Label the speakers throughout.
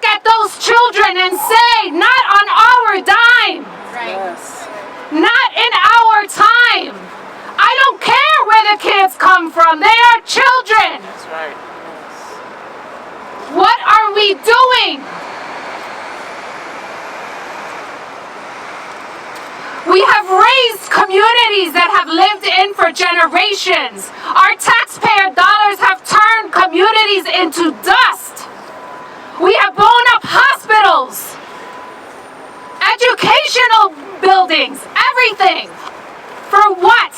Speaker 1: look at those children and say, not on our dime.
Speaker 2: Right.
Speaker 3: Yes.
Speaker 1: Not in our time. I don't care where the kids come from. They are children.
Speaker 3: That's right.
Speaker 1: What are we doing? We have raised communities that have lived in for generations. Our taxpayer dollars have turned communities into dust. We have blown up hospitals, educational buildings, everything. For what?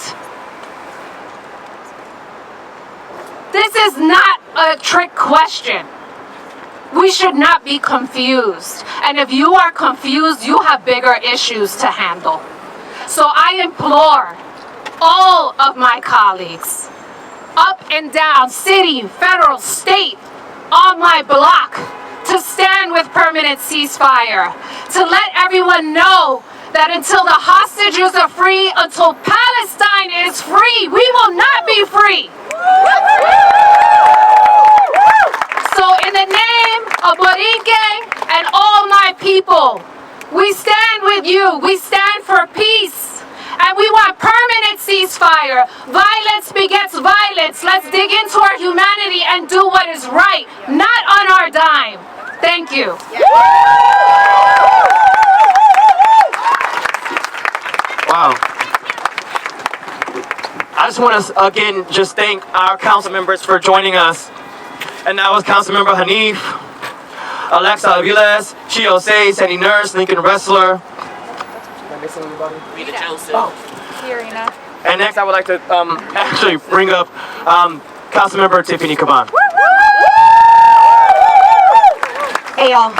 Speaker 1: This is not a trick question. We should not be confused. And if you are confused, you have bigger issues to handle. So I implore all of my colleagues, up and down, city, federal, state, on my block, to stand with permanent ceasefire, to let everyone know that until the hostages are free, until Palestine is free, we will not be free. So in the name of Borinquen and all my people, we stand with you. We stand for peace. And we want permanent ceasefire. Violence begets violence. Let's dig into our humanity and do what is right, not on our dime. Thank you.
Speaker 3: Wow. I just want to again just thank our council members for joining us. And that was Councilmember Hanif, Alexa Aviles, Chio Say, Sandy Nurse, Lincoln Wrestler. Am I missing anybody? Rita Joseph. Oh.
Speaker 2: Irina.
Speaker 3: And next I would like to actually bring up Councilmember Tiffany Caban.
Speaker 4: Hey y'all.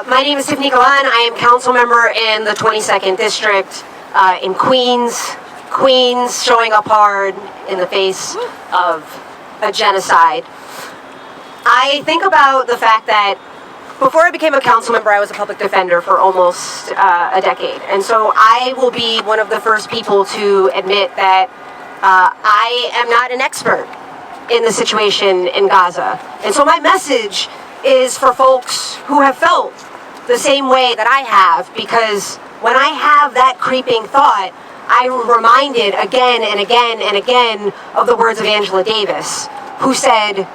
Speaker 4: My name is Tiffany Caban. I am council member in the 22nd District in Queens. Queens showing up hard in the face of a genocide. I think about the fact that before I became a council member, I was a public defender for almost a decade. And so I will be one of the first people to admit that I am not an expert in the situation in Gaza. And so my message is for folks who have felt the same way that I have, because when I have that creeping thought, I'm reminded again and again and again of the words of Angela Davis, who said,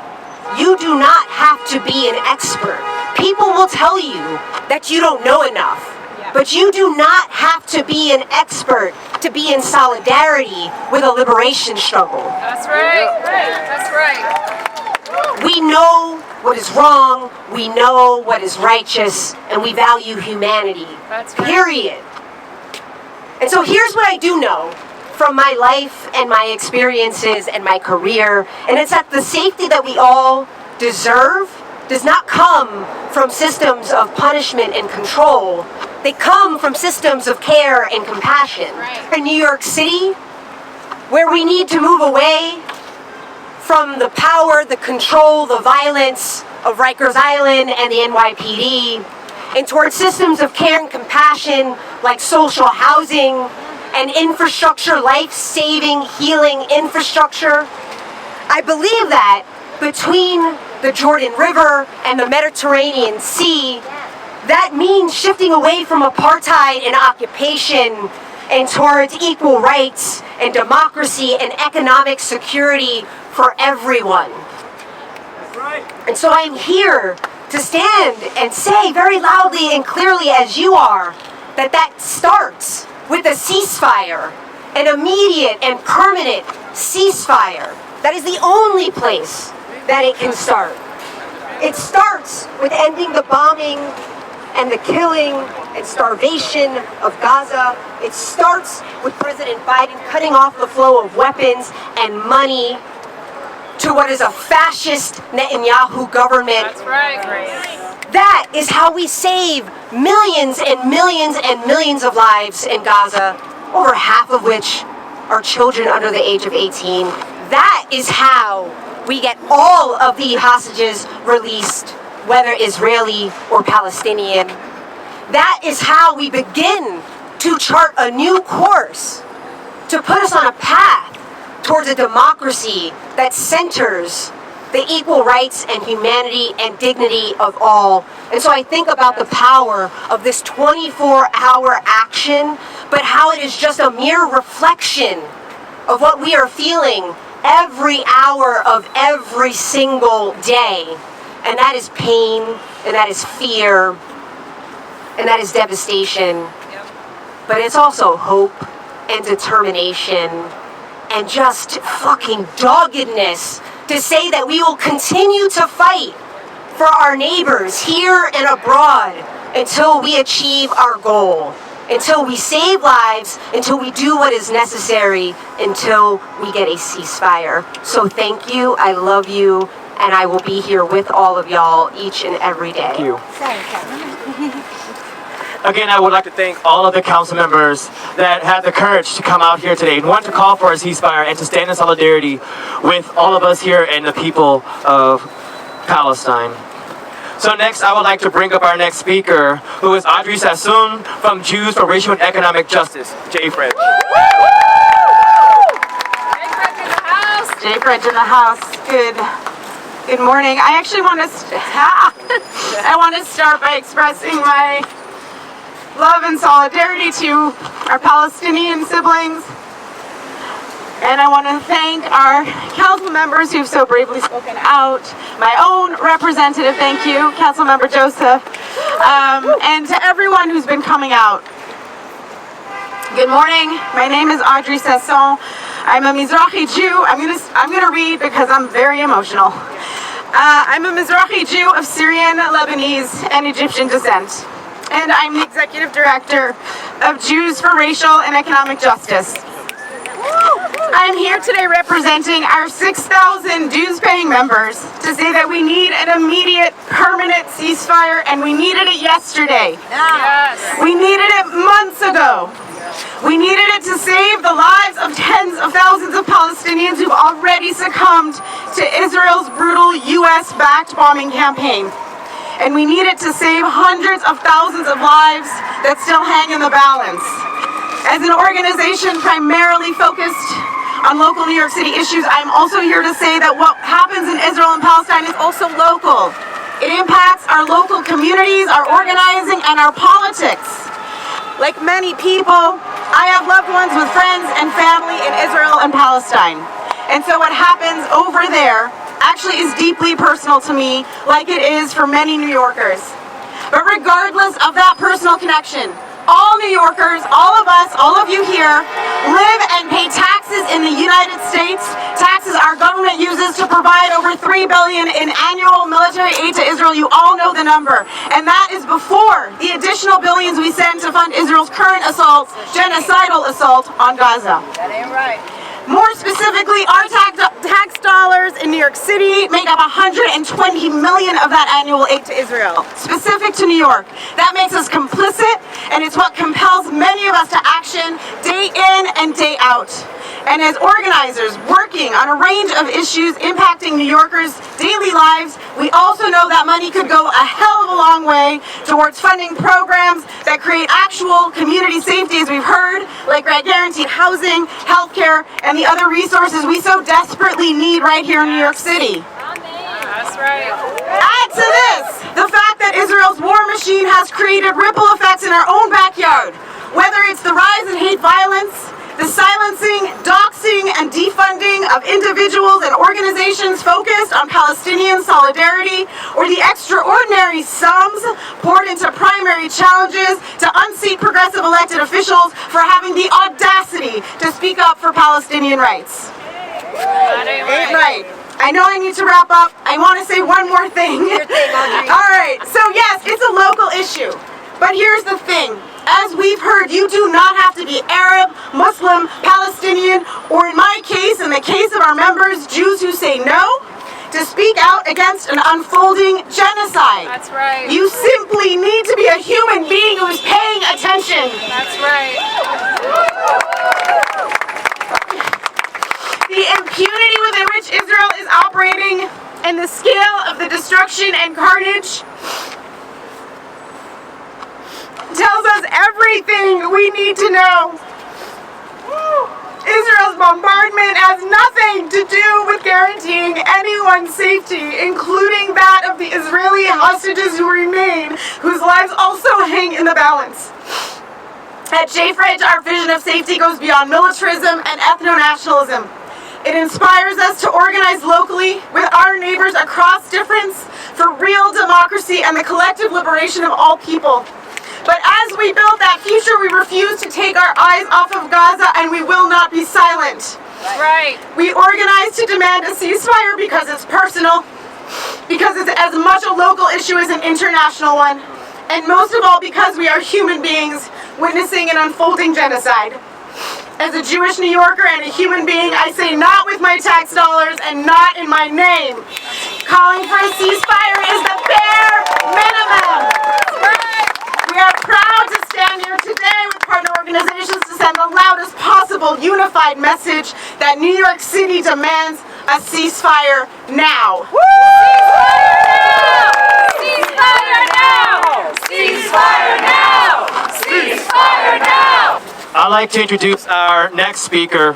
Speaker 4: "You do not have to be an expert. People will tell you that you don't know enough, but you do not have to be an expert to be in solidarity with a liberation struggle."
Speaker 2: That's right. That's right.
Speaker 4: We know what is wrong, we know what is righteous, and we value humanity.
Speaker 2: That's right.
Speaker 4: Period. And so here's what I do know from my life and my experiences and my career, and it's that the safety that we all deserve does not come from systems of punishment and control. They come from systems of care and compassion.
Speaker 2: Right.
Speaker 4: In New York City, where we need to move away from the power, the control, the violence of Rikers Island and the NYPD, and towards systems of care and compassion like social housing and infrastructure, life-saving, healing infrastructure. I believe that between the Jordan River and the Mediterranean Sea, that means shifting away from apartheid and occupation and towards equal rights and democracy and economic security for everyone.
Speaker 3: That's right.
Speaker 4: And so I'm here to stand and say very loudly and clearly as you are that that starts with a ceasefire, an immediate and permanent ceasefire. That is the only place that it can start. It starts with ending the bombing and the killing and starvation of Gaza. It starts with President Biden cutting off the flow of weapons and money to what is a fascist Netanyahu government.
Speaker 2: That's right.
Speaker 4: That is how we save millions and millions and millions of lives in Gaza, over half of which are children under the age of 18. That is how we get all of the hostages released, whether Israeli or Palestinian. That is how we begin to chart a new course to put us on a path towards a democracy that centers the equal rights and humanity and dignity of all. And so I think about the power of this 24-hour action, but how it is just a mere reflection of what we are feeling every hour of every single day. And that is pain, and that is fear, and that is devastation. But it's also hope and determination and just fucking doggedness to say that we will continue to fight for our neighbors here and abroad until we achieve our goal, until we save lives, until we do what is necessary, until we get a ceasefire. So thank you, I love you, and I will be here with all of y'all each and every day.
Speaker 3: Thank you. Again, I would like to thank all of the council members that had the courage to come out here today and want to call for a ceasefire and to stand in solidarity with all of us here and the people of Palestine. So next, I would like to bring up our next speaker, who is Audrey Sassoon from Jews for Racial and Economic Justice. Jay Fred.
Speaker 5: Jay Fred in the house. Good morning. I actually want to start by expressing my love and solidarity to our Palestinian siblings. And I want to thank our council members who've so bravely spoken out. My own representative, thank you, Councilmember Joseph, and to everyone who's been coming out. Good morning. My name is Audrey Sassoon. I'm a Mizrahi Jew. I'm gonna read because I'm very emotional. I'm a Mizrahi Jew of Syrian, Lebanese, and Egyptian descent. And I'm the Executive Director of Jews for Racial and Economic Justice. I'm here today representing our 6,000 dues-paying members to say that we need an immediate, permanent ceasefire, and we needed it yesterday.
Speaker 2: Yes.
Speaker 5: We needed it months ago. We needed it to save the lives of tens of thousands of Palestinians who've already succumbed to Israel's brutal U.S.-backed bombing campaign. And we need it to save hundreds of thousands of lives that still hang in the balance. As an organization primarily focused on local New York City issues, I'm also here to say that what happens in Israel and Palestine is also local. It impacts our local communities, our organizing, and our politics. Like many people, I have loved ones with friends and family in Israel and Palestine. And so what happens over there actually is deeply personal to me, like it is for many New Yorkers. But regardless of that personal connection, all New Yorkers, all of us, all of you here, live and pay taxes in the United States, taxes our government uses to provide over $3 billion in annual military aid to Israel. You all know the number. And that is before the additional billions we send to fund Israel's current assault, genocidal assault on Gaza.
Speaker 2: That ain't right.
Speaker 5: More specifically, our tax dollars in New York City make up $120 million of that annual aid to Israel, specific to New York. That makes us complicit, and it's what compels many of us to action day in and day out. And as organizers working on a range of issues impacting New Yorkers' daily lives, we also know that money could go a hell of a long way towards funding programs that create actual community safety, as we've heard, like guaranteed housing, healthcare, and the other resources we so desperately need right here in New York City.
Speaker 2: That's right.
Speaker 5: Add to this the fact that Israel's war machine has created ripple effects in our own backyard, whether it's the rise in hate violence, the silencing, doxing, and defunding of individuals and organizations focused on Palestinian solidarity, or the extraordinary sums poured into primary challenges to unseat progressive elected officials for having the audacity to speak up for Palestinian rights.
Speaker 2: That ain't right.
Speaker 5: I know I need to wrap up. I want to say one more thing. All right, so yes, it's a local issue. But here's the thing. As we've heard, you do not have to be Arab, Muslim, Palestinian, or in my case, in the case of our members, Jews who say no, to speak out against an unfolding genocide.
Speaker 2: That's right.
Speaker 5: You simply need to be a human being who is paying attention.
Speaker 2: That's right.
Speaker 5: The impunity within which Israel is operating and the scale of the destruction and carnage tells us everything we need to know. Israel's bombardment has nothing to do with guaranteeing anyone's safety, including that of the Israeli hostages who remain, whose lives also hang in the balance. At J-Fridge, our vision of safety goes beyond militarism and ethno-nationalism. It inspires us to organize locally with our neighbors across difference for real democracy and the collective liberation of all people. But as we build that future, we refuse to take our eyes off of Gaza, and we will not be silent.
Speaker 2: Right.
Speaker 5: We organize to demand a ceasefire because it's personal, because it's as much a local issue as an international one, and most of all because we are human beings witnessing an unfolding genocide. As a Jewish New Yorker and a human being, I say not with my tax dollars and not in my name. Calling for a ceasefire is the bare minimum. We are proud to stand here today with partner organizations to send the loudest possible unified message that New York City demands a ceasefire now.
Speaker 2: Ceasefire now! Ceasefire now! Ceasefire now!
Speaker 3: I'd like to introduce our next speaker,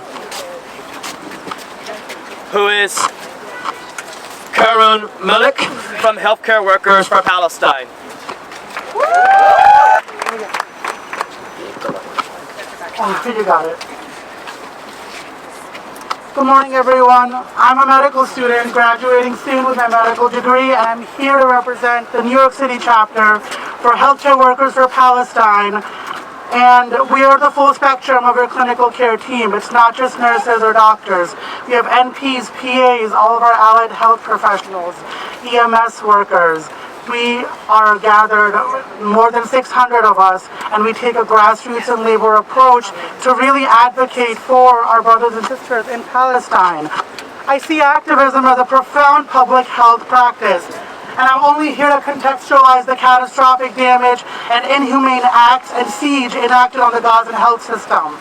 Speaker 3: who is Karun Malik from Healthcare Workers for Palestine.
Speaker 6: You got it. Good morning, everyone. I'm a medical student graduating soon with my medical degree, and I'm here to represent the New York City chapter for Healthcare Workers for Palestine. And we are the full spectrum of our clinical care team. It's not just nurses or doctors. We have NPs, PAs, all of our allied health professionals, EMS workers. We are gathered, more than 600 of us, and we take a grassroots and labor approach to really advocate for our brothers and sisters in Palestine. I see activism as a profound public health practice, and I'm only here to contextualize the catastrophic damage and inhumane acts and siege enacted on the Gaza health system.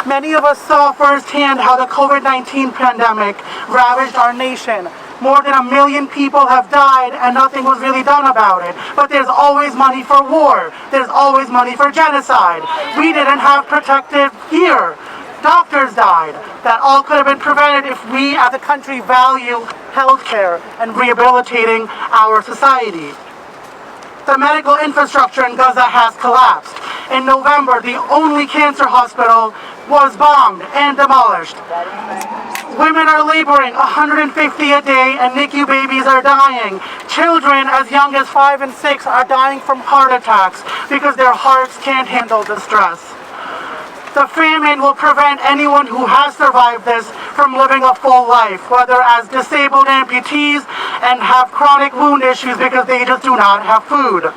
Speaker 6: Many of us saw firsthand how the COVID-19 pandemic ravaged our nation. More than 1 million people have died and nothing was really done about it. But there's always money for war. There's always money for genocide. We didn't have protective gear. Doctors died. That all could have been prevented if we as a country value healthcare and rehabilitating our society. The medical infrastructure in Gaza has collapsed. In November, the only cancer hospital was bombed and demolished. Women are laboring 150 a day and NICU babies are dying. Children as young as 5 and 6 are dying from heart attacks because their hearts can't handle the stress. The famine will prevent anyone who has survived this from living a full life, whether as disabled amputees and have chronic wound issues because they just do not have food.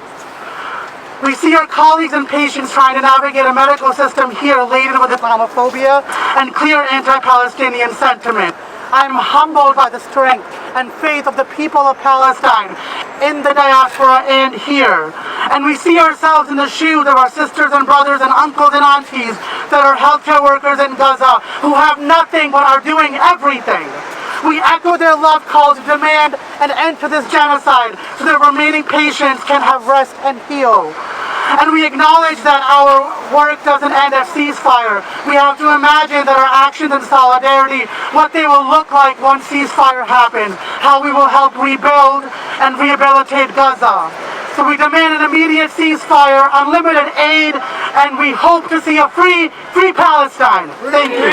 Speaker 6: We see our colleagues and patients trying to navigate a medical system here laden with Islamophobia and clear anti-Palestinian sentiment. I'm humbled by the strength and faith of the people of Palestine in the diaspora and here. And we see ourselves in the shoes of our sisters and brothers and uncles and aunties that are healthcare workers in Gaza who have nothing but are doing everything. We echo their love call to demand an end to this genocide so that remaining patients can have rest and heal. And we acknowledge that our work doesn't end at ceasefire. We have to imagine that our actions in solidarity, what they will look like once ceasefire happens, how we will help rebuild and rehabilitate Gaza. So we demand an immediate ceasefire, unlimited aid, and we hope to see a free Palestine. Thank you.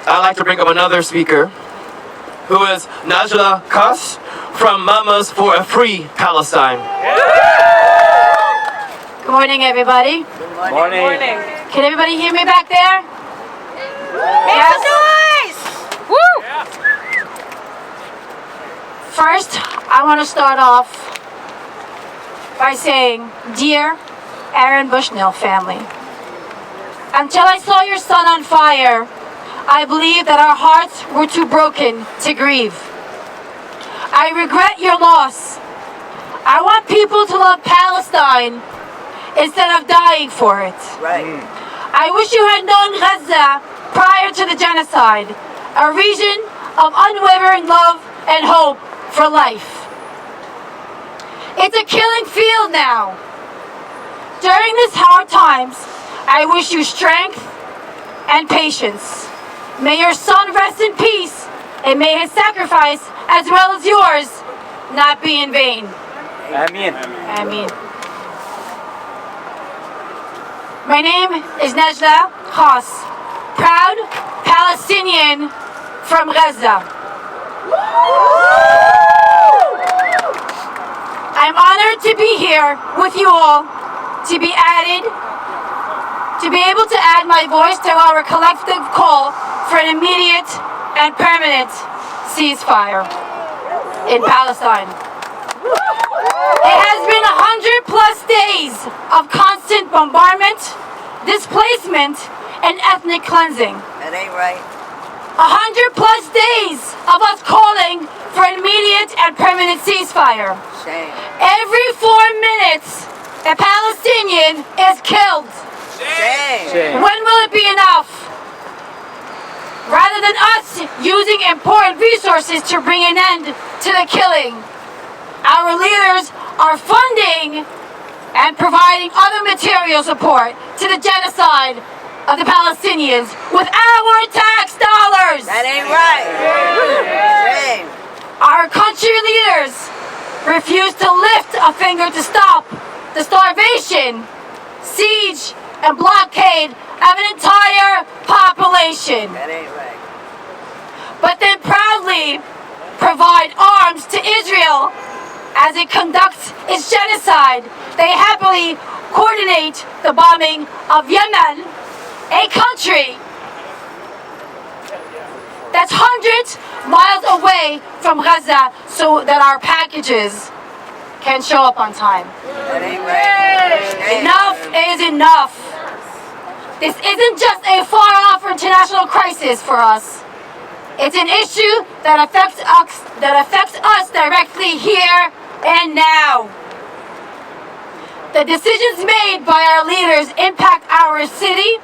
Speaker 3: I'd like to bring up another speaker, who is Najla Kass from Mamas for a Free Palestine.
Speaker 7: Good morning, everybody.
Speaker 3: Good morning.
Speaker 7: Can everybody hear me back there? Yes.
Speaker 2: Noise! Woo!
Speaker 7: First, I want to start off by saying, dear Aaron Bushnell family, until I saw your son on fire, I believe that our hearts were too broken to grieve. I regret your loss. I want people to love Palestine instead of dying for it.
Speaker 2: Right.
Speaker 7: I wish you had known Gaza prior to the genocide, a region of unwavering love and hope for life. It's a killing field now. During these hard times, I wish you strength and patience. May your son rest in peace, and may his sacrifice, as well as yours, not be in vain.
Speaker 8: Amen.
Speaker 7: Amen. My name is Najla Khas, proud Palestinian from Gaza. I'm honored to be here with you all, to be able to add my voice to our collective call for an immediate and permanent ceasefire in Palestine. It has been 100+ days of constant bombardment, displacement, and ethnic cleansing.
Speaker 9: That ain't right.
Speaker 7: 100+ days of us calling for an immediate and permanent ceasefire.
Speaker 9: Shame.
Speaker 7: Every 4 minutes, a Palestinian is killed.
Speaker 9: Shame.
Speaker 7: When will it be enough? Rather than us using important resources to bring an end to the killing, our leaders are funding and providing other material support to the genocide of the Palestinians with our tax dollars.
Speaker 9: That ain't right. Shame.
Speaker 7: Our country leaders refuse to lift a finger to stop the starvation, siege, and blockade of an entire population.
Speaker 9: That ain't right.
Speaker 7: But then proudly provide arms to Israel as it conducts its genocide. They happily coordinate the bombing of Yemen, a country that's hundreds miles away from Gaza, so that our packages can show up on time.
Speaker 9: That ain't right.
Speaker 7: Enough is enough. This isn't just a far-off international crisis for us. It's an issue that affects us directly here and now. The decisions made by our leaders impact our city,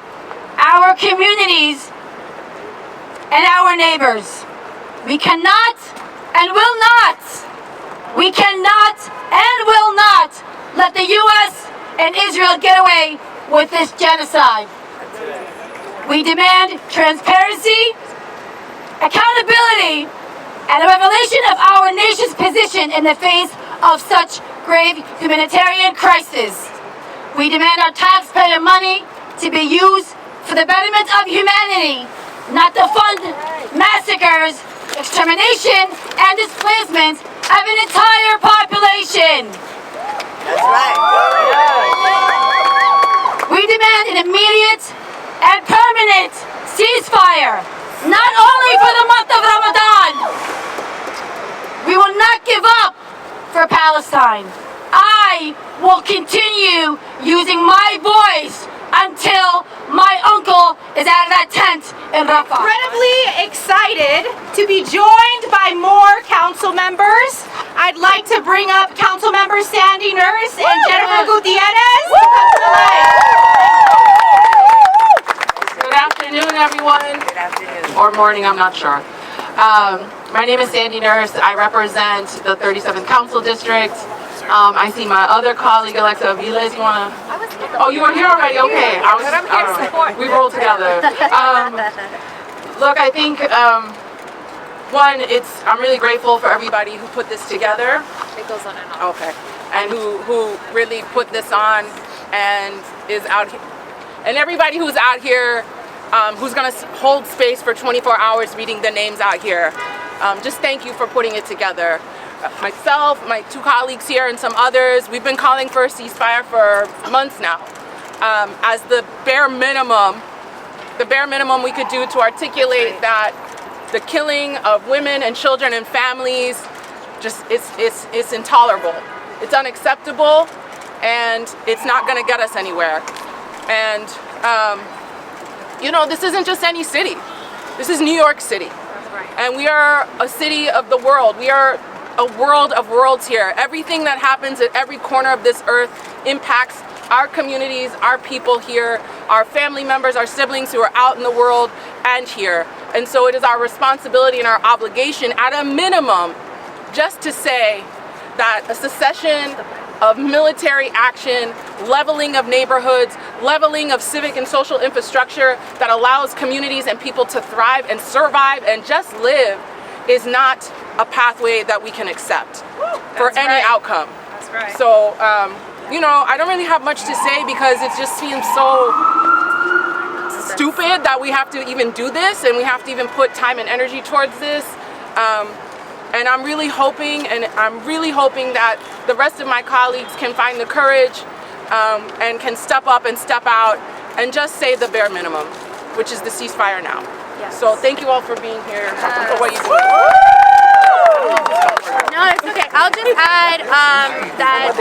Speaker 7: our communities, and our neighbors. We cannot and will not let the U.S. and Israel get away with this genocide. We demand transparency, accountability, and a revelation of our nation's position in the face of such grave humanitarian crisis. We demand our taxpayer money to be used for the betterment of humanity, not to fund massacres, extermination, and displacement of an entire population.
Speaker 9: That's right.
Speaker 7: We demand an immediate and permanent ceasefire, not only for the month of Ramadan. We will not give up for Palestine. I will continue using my voice until my uncle is out of that tent in Rafah.
Speaker 2: Incredibly excited to be joined by more council members. I'd like to bring up council members Sandy Nurse and Jennifer Gutierrez to come to the light.
Speaker 10: Good afternoon, everyone.
Speaker 9: Good afternoon.
Speaker 10: Or morning, I'm not sure. My name is Sandy Nurse. I represent the 37th Council District. I see my other colleague, Alexa Aviles. You want to? Oh, you were here already? Okay.
Speaker 2: I'm here to support.
Speaker 10: We rolled together. Look, I think, one, I'm really grateful for everybody who put this together.
Speaker 2: It goes on and on.
Speaker 10: Okay. And who really put this on and is out here. And everybody who's out here, who's going to hold space for 24 hours reading the names out here. Just thank you for putting it together. Myself, my two colleagues here, and some others, we've been calling for a ceasefire for months now. As the bare minimum we could do to articulate that the killing of women and children and families, just it's intolerable. It's unacceptable, and it's not going to get us anywhere. And this isn't just any city. This is New York City, and we are a city of the world. We are a world of worlds here. Everything that happens at every corner of this earth impacts our communities, our people here, our family members, our siblings who are out in the world and here. And so it is our responsibility and our obligation, at a minimum, just to say that a cessation of military action, leveling of neighborhoods, leveling of civic and social infrastructure that allows communities and people to thrive and survive and just live is not a pathway that we can accept for any outcome.
Speaker 2: That's right.
Speaker 10: So, you know, I don't really have much to say because it just seems so stupid that we have to even do this and we have to even put time and energy towards this. And I'm really hoping that the rest of my colleagues can find the courage and can step up and step out and just say the bare minimum, which is the ceasefire now.
Speaker 2: Yes.
Speaker 10: So thank you all for being here, for what you do.
Speaker 8: No, it's okay. I'll just add that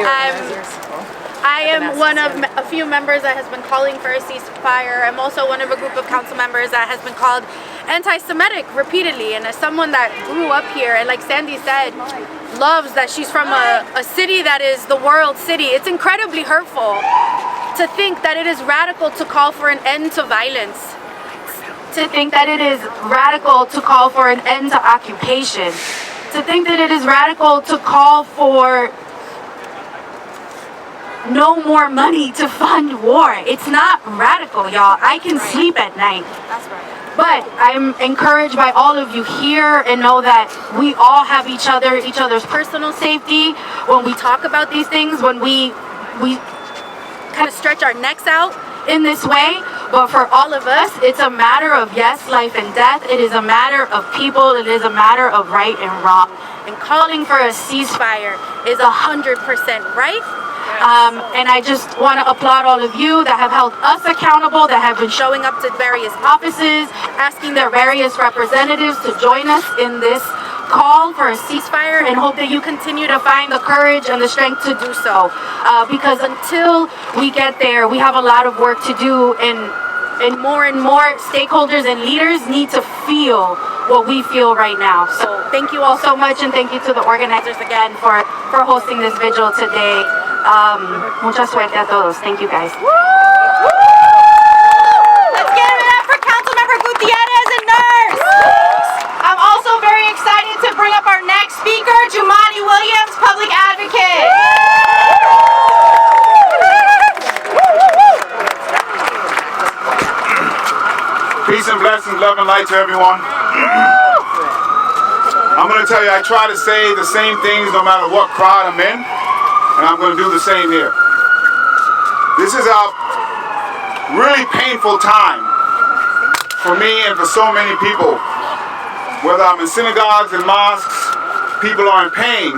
Speaker 8: I am one of a few members that has been calling for a ceasefire. I'm also one of a group of council members that has been called anti-Semitic repeatedly. And as someone that grew up here, and like Sandy said, loves that she's from a city that is the world city, it's incredibly hurtful to think that it is radical to call for an end to violence.
Speaker 7: To think that it is radical to call for an end to occupation. To think that it is radical to call for no more money to fund war. It's not radical, y'all. I can sleep at night.
Speaker 8: That's right.
Speaker 7: But I'm encouraged by all of you here and know that we all have each other's personal safety when we talk about these things, when we kind of stretch our necks out in this way. But for all of us, it's a matter of, yes, life and death. It is a matter of people. It is a matter of right and wrong. And calling for a ceasefire is 100% right. And I just want to applaud all of you that have held us accountable, that have been showing up to various offices, asking their various representatives to join us in this call for a ceasefire, and hope that you continue to find the courage and the strength to do so. Because until we get there, we have a lot of work to do, and more stakeholders and leaders need to feel what we feel right now. So thank you all so much, and thank you to the organizers again for hosting this vigil today. Mucha suerte a todos. Thank you, guys.
Speaker 2: Let's give it up for Councilmember Gutierrez and Nurse. I'm also very excited to bring up our next speaker, Jumani Williams, public advocate.
Speaker 11: Peace and blessings, love and light to everyone. I'm going to tell you, I try to say the same things no matter what crowd I'm in, and I'm going to do the same here. This is a really painful time for me and for so many people. Whether I'm in synagogues and mosques, people are in pain,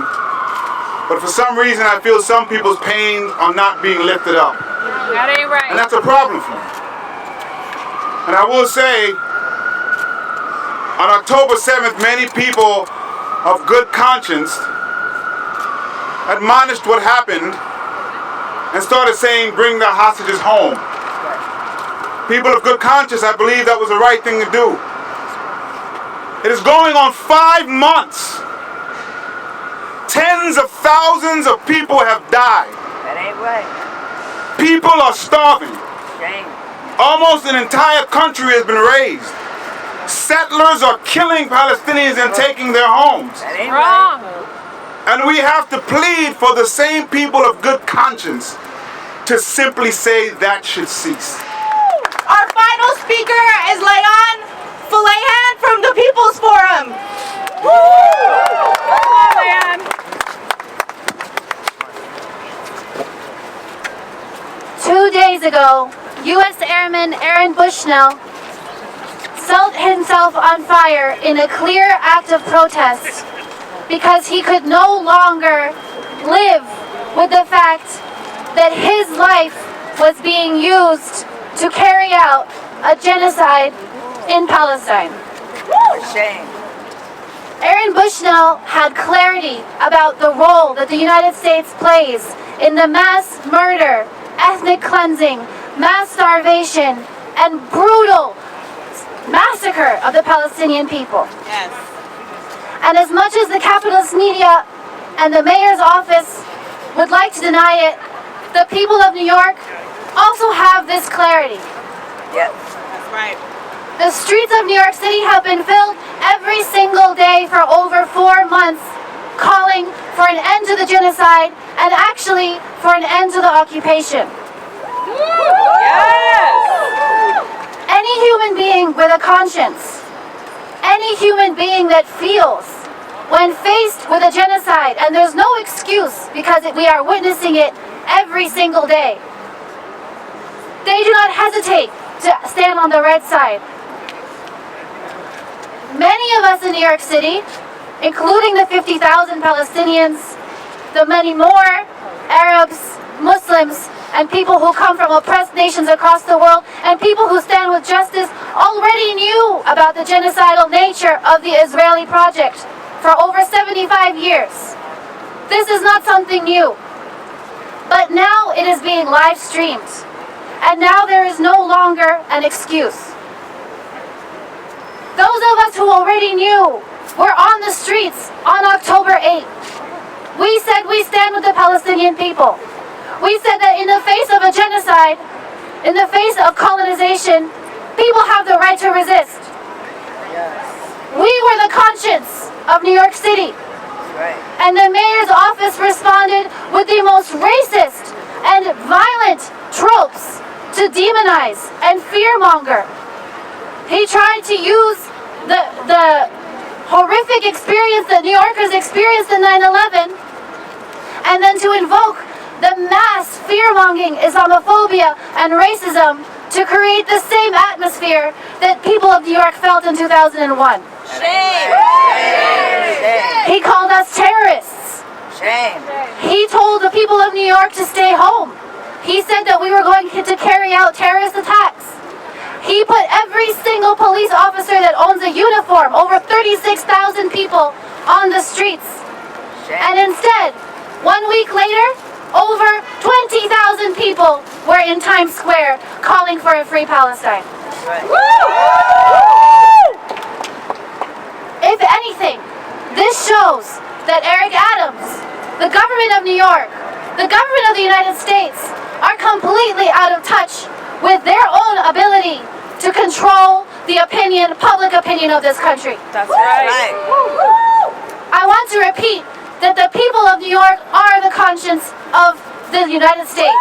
Speaker 11: but for some reason I feel some people's pains are not being lifted up.
Speaker 2: That ain't right.
Speaker 11: And that's a problem for me. And I will say, on October 7th, many people of good conscience admonished what happened and started saying, bring the hostages home. People of good conscience, I believe that was the right thing to do. It is going on 5 months. Tens of thousands of people have died.
Speaker 9: That ain't right.
Speaker 11: People are starving.
Speaker 9: Shame.
Speaker 11: Almost an entire country has been razed. Settlers are killing Palestinians and taking their homes.
Speaker 9: That ain't right.
Speaker 11: And we have to plead for the same people of good conscience to simply say that should cease.
Speaker 2: Our final speaker is Leon Falahan from the People's Forum. Leon.
Speaker 12: 2 days ago, U.S. Airman Aaron Bushnell set himself on fire in a clear act of protest because he could no longer live with the fact that his life was being used to carry out a genocide in Palestine.
Speaker 9: Shame.
Speaker 12: Aaron Bushnell had clarity about the role that the United States plays in the mass murder, ethnic cleansing, mass starvation, and brutal massacre of the Palestinian people.
Speaker 2: Yes.
Speaker 12: And as much as the capitalist media and the mayor's office would like to deny it, the people of New York also have this clarity.
Speaker 9: Yes.
Speaker 2: That's right.
Speaker 12: The streets of New York City have been filled every single day for over 4 months, calling for an end to the genocide and actually for an end to the occupation.
Speaker 2: Yeah.
Speaker 12: Any human being with a conscience, any human being that feels when faced with a genocide, and there's no excuse because we are witnessing it every single day, they do not hesitate to stand on the red side. Many of us in New York City, including the 50,000 Palestinians, the many more Arabs, Muslims, and people who come from oppressed nations across the world, and people who stand with justice, already knew about the genocidal nature of the Israeli project for over 75 years. This is not something new. But now it is being live streamed. And now there is no longer an excuse. Those of us who already knew were on the streets on October 8th. We said we stand with the Palestinian people. We said that in the face of a genocide, in the face of colonization, people have the right to resist. We were the conscience of New York City. And the mayor's office responded with the most racist and violent tropes to demonize and fearmonger. He tried to use the horrific experience that New Yorkers experienced in 9/11 and then to invoke the mass fear-mongering, Islamophobia, and racism to create the same atmosphere that people of New York felt in 2001.
Speaker 9: Shame.
Speaker 12: He called us terrorists.
Speaker 9: Shame.
Speaker 12: He told the people of New York to stay home. He said that we were going to carry out terrorist attacks. He put every single police officer that owns a uniform, over 36,000 people, on the streets. And instead, 1 week later, over 20,000 people were in Times Square calling for a free Palestine. If anything, this shows that Eric Adams, the government of New York, the government of the United States are completely out of touch with their own ability to control the opinion, public opinion of this country.
Speaker 9: That's right.
Speaker 12: I want to repeat that the people of New York are the conscience of the United States.